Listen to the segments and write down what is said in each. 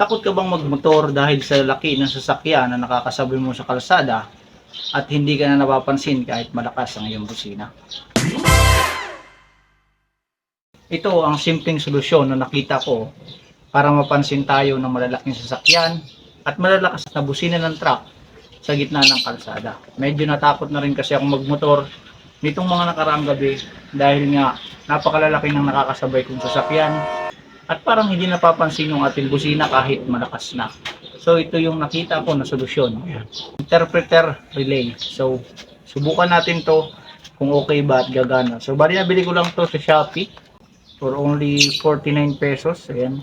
Takot ka bang magmotor dahil sa laki ng sasakyan na nakakasabay mo sa kalsada at hindi ka na napapansin kahit malakas ang iyong busina? Ito ang simpleng solusyon na nakita ko para mapansin tayo ng malalaking sasakyan at malalakas na busina ng truck sa gitna ng kalsada. Medyo natakot na rin kasi akong magmotor nitong mga nakaraang gabi dahil nga napakalalaki ng nakakasabay kong sasakyan at parang hindi napapansin yung ating busina kahit malakas na. So ito yung nakita ko na solusyon. Interpreter relay. So subukan natin to kung okay ba at gagana. So bali nabili ko lang to sa Shopee for only 49 pesos. Ayan.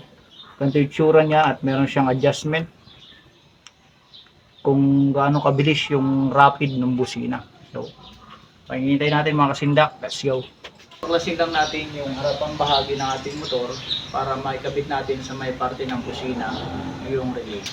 Ganito yung tsura niya at meron siyang adjustment kung gaano kabilis yung rapid ng busina. So pahihintay natin mga kasindak. Let's go. Paklasin lang natin yung harapang bahagi ng ating motor para maikabit natin sa may parte ng busina yung relay.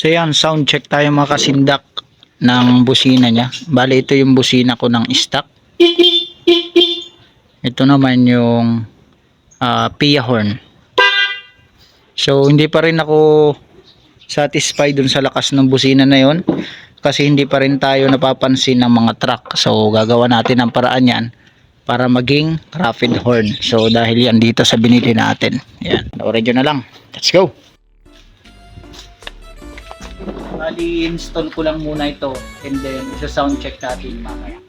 So yan, sound check tayo mga kasindak ng busina niya. Bali ito yung busina ko ng stock. Ito naman yung Pia horn. So hindi pa rin ako satisfied dun sa lakas ng busina na yon kasi hindi pa rin tayo napapansin ng mga truck. So gagawa natin ng paraan yan para maging rapid horn. So dahil yan dito sa binili natin. Yan, original lang. Let's go! Bali, install ko lang muna ito and then isa-sound check natin mamaya.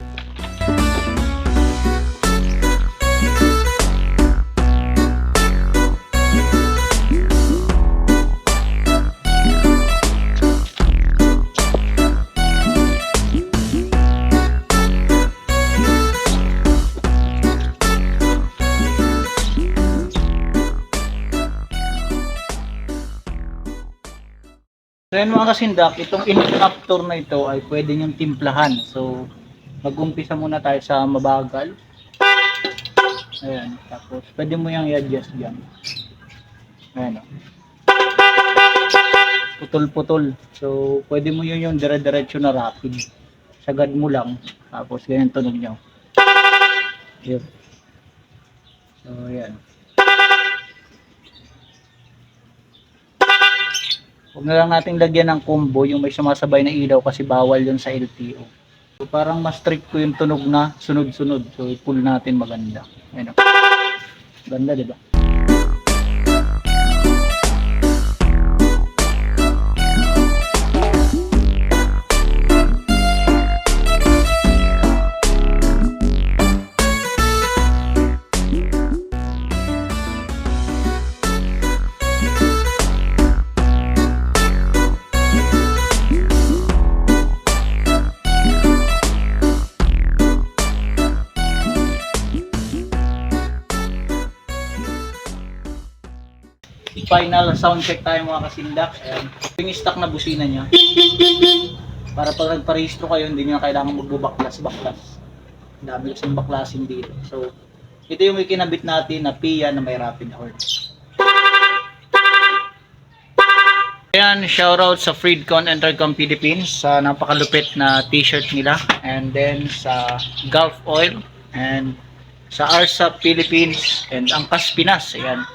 So yan mga kasindak, itong interruptor na ito ay pwede niyong timplahan. So mag-umpisa muna tayo sa mabagal. Ayan, tapos pwede mo yung i-adjust dyan. Ayan o. Putol-putol. So pwede mo yun yung dire-diretso na rapid. Sagad mo lang, tapos ganyan tunog nyo. Ayan. So ayan. Huwag na lang nating lagyan ng combo yung may sumasabay na ilaw kasi bawal yun sa LTO. So parang mas strict ko yung tunog na sunod-sunod. So i-pull natin maganda. Ayan o. Ganda diba? Final sound check tayo mga kasindak. Ayan. Yung stock na busina niya. Para pag nagparehistro kayo, hindi nyo kailangan magbubaklas-baklas. Dami kasing baklasin dito. So, ito yung may kinabit natin na Pia na may rapid horn. Ayan, shoutout sa Freedcon Intercom Philippines sa napakalupit na t-shirt nila. And then sa Gulf Oil. And sa Arsap Philippines. And Angkas Pinas. Ayan.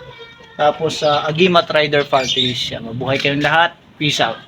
Tapos sa Agimat Rider Parties. Mabuhay kayong lahat. Peace out.